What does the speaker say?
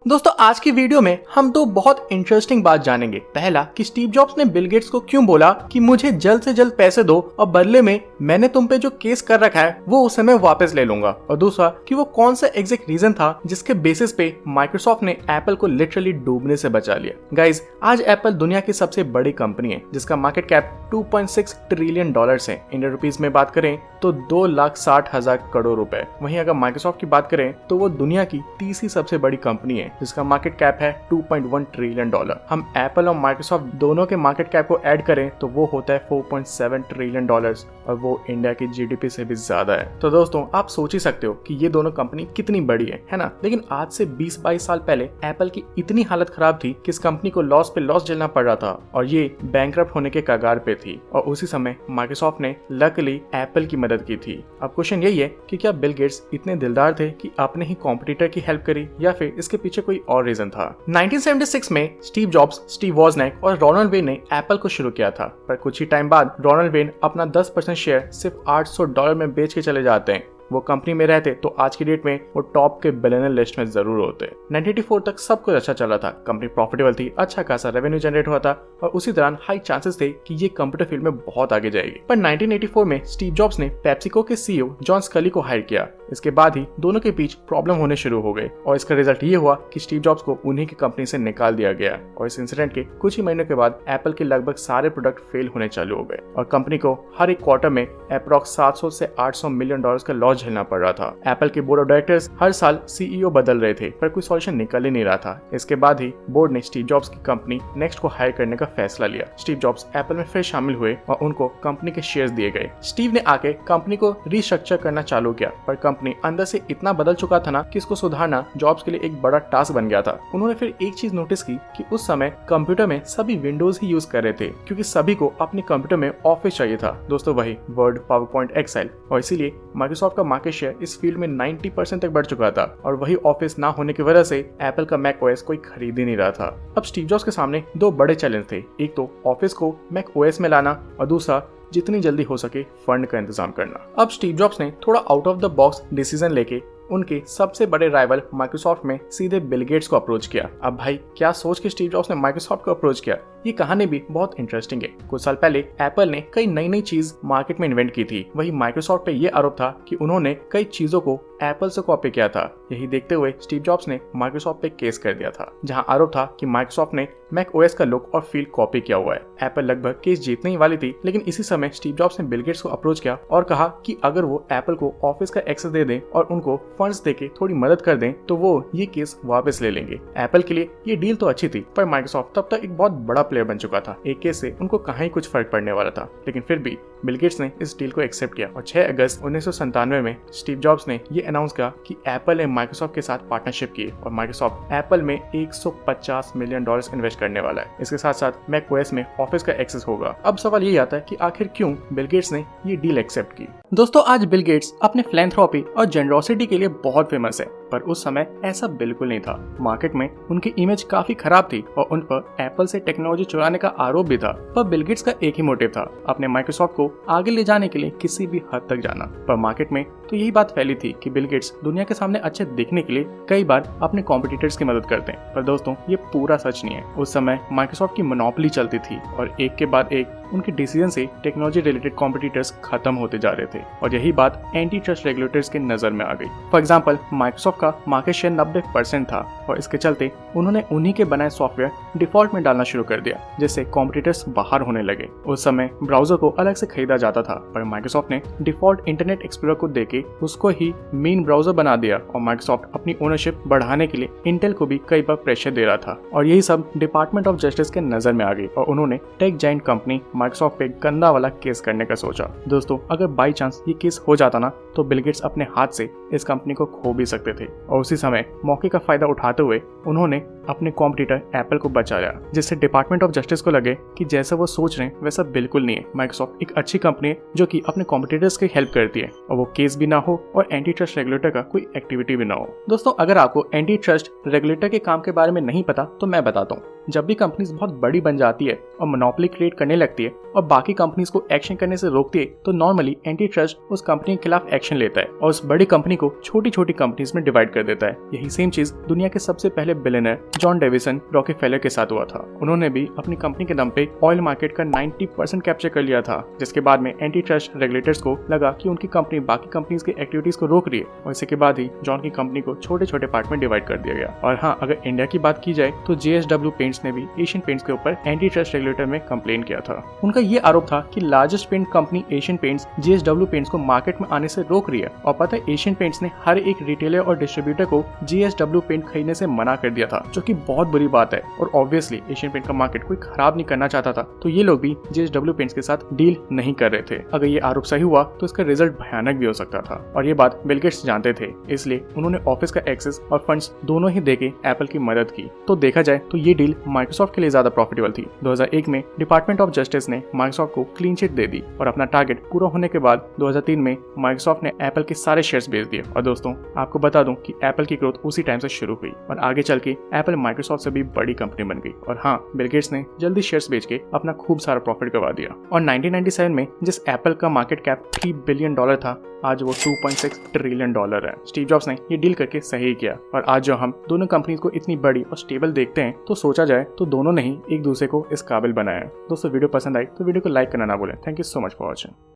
दोस्तों आज की वीडियो में हम दो बहुत इंटरेस्टिंग बात जानेंगे। पहला कि स्टीव जॉब्स ने बिल गेट्स को क्यों बोला कि मुझे जल्द से जल्द पैसे दो और बदले में मैंने तुम पे जो केस कर रखा है वो उस समय वापस ले लूंगा। और दूसरा कि वो कौन सा एग्जैक्ट रीजन था जिसके बेसिस पे माइक्रोसॉफ्ट ने एप्पल को लिटरली डूबने से बचा लिया। गाइज आज एप्पल दुनिया की सबसे बड़ी कंपनी है जिसका मार्केट कैप 2.6 ट्रिलियन डॉलर्स है। इंडियन रुपीज में बात करें तो 2,60,000 करोड़ रुपए। वहीं अगर माइक्रोसॉफ्ट की बात करें तो वो दुनिया की तीसरी सबसे बड़ी कंपनी है जिसका मार्केट कैप है 2.1 ट्रिलियन डॉलर। हम एप्पल और माइक्रोसॉफ्ट दोनों के मार्केट कैप को ऐड करें तो वो होता है 4.7 ट्रिलियन डॉलर्स और वो इंडिया की जीडीपी से भी ज्यादा है। तो दोस्तों आप सोच ही सकते हो कि ये दोनों कंपनी कितनी बड़ी है ना। लेकिन आज से 20-22 साल पहले एप्पल की इतनी हालत खराब थी कि इस कंपनी को लॉस पे लॉस झेलना पड़ रहा था और ये बैंकरप्ट होने के कगार पे थी। और उसी समय माइक्रोसॉफ्ट ने लकीली एप्पल की मदद की थी। अब क्वेश्चन यही है कि क्या बिल गेट्स इतने दिलदार थे कि अपने ही कॉम्पिटिटर की हेल्प करी या फिर इसके पीछे कोई और रीजन था। 1976 में स्टीव जॉब्स, स्टीव वॉजनिक और रोनाल्ड वेन ने एप्पल को शुरू किया था, पर कुछ ही टाइम बाद रोनाल्ड वेन अपना 10% शेयर सिर्फ $800 में बेच के चले जाते हैं। वो कंपनी में रहते तो आज की डेट में वो टॉप के बिलियनर लिस्ट में जरूर होते। 1984 तक सब कुछ अच्छा चला था, कंपनी प्रॉफिटेबल थी, अच्छा खासा रेवेन्यू जनरेट हुआ था और उसी दौरान हाई चांसेस थे कि ये कंप्यूटर फील्ड में बहुत आगे जाएगी। पर 1984 में स्टीव जॉब्स ने पेप्सिको के सीईओ जॉन स्कली को हायर किया। इसके बाद ही दोनों के बीच प्रॉब्लम होने शुरू हो गए और इसका रिजल्ट ये हुआ कि स्टीव जॉब्स को उन्हीं की कंपनी से निकाल दिया गया। और इस इंसिडेंट के कुछ ही महीनों के बाद एप्पल के लगभग सारे प्रोडक्ट फेल होने चालू हो गए और कंपनी को हर एक क्वार्टर में अप्रॉक्स 700 से 800 मिलियन डॉलर्स का लॉस झेलना पड़ रहा था। एप्पल के बोर्ड ऑफ डायरेक्टर्स हर साल सीईओ बदल रहे थे पर कोई सॉल्यूशन निकल ही नहीं रहा था। इसके बाद ही बोर्ड ने स्टीव जॉब्स की कंपनी नेक्स्ट को हायर करने का फैसला लिया। स्टीव जॉब्स एप्पल में फिर शामिल हुए और उनको कंपनी के शेयर्स दिए गए। स्टीव ने आके कंपनी को रिस्ट्रक्चर करना चालू किया पर कंपनी अंदर से इतना बदल चुका था ना कि इसको सुधारना जॉब्स के लिए एक बड़ा टास्क बन गया था। उन्होंने फिर एक चीज नोटिस की कि उस समय कंप्यूटर में सभी विंडोज ही यूज कर रहे थे क्योंकि सभी को अपने कंप्यूटर में ऑफिस चाहिए था। दोस्तों वही वर्ड, पावरपॉइंट, एक्सेल। और इसीलिए माइक्रोसॉफ्ट का मार्केट शेयर इस फील्ड में 90% तक बढ़ चुका था और वही ऑफिस ना होने की वजह से एप्पल का मैक ओएस कोई खरीद ही नहीं रहा था। अब स्टीव जॉब्स के सामने दो बड़े चैलेंज थे, एक तो ऑफिस को मैक ओएस में लाना और दूसरा जितनी जल्दी हो सके फंड का इंतजाम करना। अब स्टीव जॉब्स ने थोड़ा out of the box decision लेके उनके सबसे बड़े राइवल माइक्रोसॉफ्ट में सीधे बिल गेट्स को अप्रोच किया। अब भाई क्या सोच के स्टीव जॉब्स ने माइक्रोसॉफ्ट को अप्रोच किया, ये कहानी भी बहुत इंटरेस्टिंग है। कुछ साल पहले एप्पल ने कई नई नई चीज मार्केट में इन्वेंट की थी। वही माइक्रोसॉफ्ट पे ये आरोप था कि उन्होंने कई चीजों को एप्पल से कॉपी किया था। यही देखते हुए स्टीव जॉब्स ने माइक्रोसॉफ्ट पे केस कर दिया था जहां आरोप था कि माइक्रोसॉफ्ट ने मैक ओएस का लुक और फील कॉपी किया हुआ है। एप्पल लगभग केस जीतने ही वाली थी लेकिन इसी समय स्टीव जॉब्स ने बिल गेट्स को अप्रोच किया और कहा कि अगर वो एप्पल को ऑफिस का एक्सेस दे दें और उनको फंड्स देके थोड़ी मदद कर दें तो वो ये केस वापस ले लेंगे। एप्पल के लिए ये डील तो अच्छी थी पर माइक्रोसॉफ्ट तब तक एक बहुत बड़ा प्लेयर बन चुका था। एक केस से उनको कहीं कुछ फर्क पड़ने वाला था लेकिन फिर भी बिल गेट्स ने इस डील को एक्सेप्ट किया और 6 अगस्त 1997 में स्टीव जॉब्स ने ये अनाउंस किया कि एप्पल ने माइक्रोसॉफ्ट के साथ पार्टनरशिप की और माइक्रोसॉफ्ट एप्पल में $150 मिलियन इन्वेस्ट करने वाला है। इसके साथ साथ मैक ओएस में ऑफिस का एक्सेस होगा। अब सवाल ये आता है कि आखिर क्यों बिल गेट्स ने ये डील एक्सेप्ट की। दोस्तों आज बिल गेट्स अपने फिलैंथ्रोपी और जेनरोसिटी के लिए बहुत फेमस है पर उस समय ऐसा बिल्कुल नहीं था। मार्केट में उनकी इमेज काफी खराब थी और उन पर एप्पल से टेक्नोलॉजी चुराने का आरोप भी था। पर बिल गेट्स का एक ही मोटिव था, अपने माइक्रोसॉफ्ट को आगे ले जाने के लिए किसी भी हद तक जाना। पर मार्केट में तो यही बात फैली थी कि बिल गेट्स दुनिया के सामने अच्छे दिखने के लिए कई बार अपने कॉम्पिटिटर्स की मदद करते हैं। पर दोस्तों ये पूरा सच नहीं है। उस समय माइक्रोसॉफ्ट की मोनोपोली चलती थी और एक के बाद एक उनके डिसीजन से टेक्नोलॉजी रिलेटेड कॉम्पिटिटर्स खत्म होते जा रहे थे और यही बात एंटी ट्रस्ट रेगुलेटर्स के नजर में आ गई। फॉर एग्जांपल माइक्रोसॉफ्ट का मार्केट शेयर 90% था और इसके चलते उन्होंने उन्हीं के बनाए सॉफ्टवेयर डिफॉल्ट में डालना शुरू कर दिया जिससे कॉम्पिटिटर्स बाहर होने लगे। उस समय ब्राउजर को अलग से खरीदा जाता था पर माइक्रोसॉफ्ट ने डिफॉल्ट इंटरनेट एक्सप्लोरर को देके उसको ही मेन ब्राउजर बना दिया और माइक्रोसॉफ्ट अपनी ओनरशिप बढ़ाने के लिए इंटेल को भी कई बार प्रेशर दे रहा था और यही सब डिपार्टमेंट ऑफ जस्टिस के नजर में आ गई और उन्होंने टेक जायंट कंपनी माइक्रोसॉफ्ट पे गंदा वाला केस करने का सोचा। दोस्तों अगर बाई चांस ये केस हो जाता ना तो बिल गेट्स अपने हाथ से इस कंपनी को खो भी सकते थे और उसी समय मौके का फायदा उठाते हुए उन्होंने अपने कॉम्पिटिटर एप्पल को बचाया जिससे डिपार्टमेंट ऑफ जस्टिस को लगे कि जैसा वो सोच रहे हैं वैसा बिल्कुल नहीं है। माइक्रोसॉफ्ट एक अच्छी कंपनी है जो कि अपने कॉम्पिटिटर्स की हेल्प करती है और वो केस भी ना हो और एंटी ट्रस्ट रेगुलेटर का कोई एक्टिविटी भी ना हो। दोस्तों, अगर आपको एंटी ट्रस्ट रेगुलेटर के काम के बारे में नहीं पता तो मैं बताता हूँ। जब भी कंपनीज बहुत बड़ी बन जाती है और मोनोपोली क्रिएट करने लगती है और बाकी कंपनीज को एक्शन करने से रोकती है, तो नॉर्मली एंटी ट्रस्ट उस कंपनी के खिलाफ एक्शन लेता है और उस बड़ी कंपनी को छोटी छोटी कंपनीज में डिवाइड कर देता है। यही सेम चीज दुनिया के सबसे पहले बिलियनर जॉन डेविसन रॉकेफेलर के साथ हुआ था। उन्होंने भी अपनी कंपनी के दम पे ऑयल मार्केट का 90% कैप्चर कर लिया था, जिसके बाद में एंटी ट्रस्ट रेगुलेटर्स को लगा कि उनकी कंपनी बाकी कंपनीज की एक्टिविटीज को रोक रही है और इसके बाद ही जॉन की कंपनी को छोटे छोटे पार्ट में डिवाइड कर दिया गया। और हाँ, अगर इंडिया की बात की जाए तो JSW पेंट्स ने भी एशियन पेंट्स के ऊपर एंटी ट्रस्ट रेगुलेटर में कंप्लेन किया था। उनका ये आरोप था कि largest paint company Asian Paints JSW paints को मार्केट में आने से रोक रही है और पता है एशियन पेंट्स ने हर एक रिटेलर और डिस्ट्रीब्यूटर को JSW पेंट खरीदने से मना कर दिया था, जो कि बहुत बुरी बात है। और ऑब्वियसली एशियन पेंट का मार्केट कोई खराब नहीं करना चाहता था, तो ये लोग भी JSW पेंट्स के साथ डील नहीं कर रहे थे। अगर ये आरोप सही हुआ तो इसका रिजल्ट भयानक भी हो सकता था और ये बात बिल गेट्स जानते थे, इसलिए उन्होंने ऑफिस का एक्सेस और फंड्स दोनों ही देके एप्पल की मदद की। तो देखा जाए तो ये डील माइक्रोसॉफ्ट के लिए ज्यादा प्रॉफिटेबल थी। 2001 में डिपार्टमेंट ऑफ जस्टिस ने माइक्रोसॉफ्ट को क्लीन चिट दे दी और अपना टारगेट पूरा होने के बाद 2003 में माइक्रोसॉफ्ट ने एप्पल के सारे शेयर्स बेच दिए। और दोस्तों, आपको बता दूं कि एप्पल की ग्रोथ उसी टाइम से शुरू हुई और आगे चल के एप्पल माइक्रोसॉफ्ट से भी बड़ी कंपनी बन गई। और हाँ, बिल गेट्स ने जल्दी शेयर्स बेच के अपना खूब सारा प्रॉफिट करवा दिया। और 1997 में जिस एप्पल का मार्केट कैप $3 बिलियन था, आज वो $2.6 ट्रिलियन है। स्टीव जॉब्स ने ये डील करके सही किया और आज जो हम दोनों कंपनीज को इतनी बड़ी और स्टेबल देखते हैं, तो सोचा जाए तो दोनों ने ही एक दूसरे को इस काबिल बनाया। दोस्तों, वीडियो पसंद आई तो वीडियो को लाइक करना ना भूलें। Thank you so much for watching.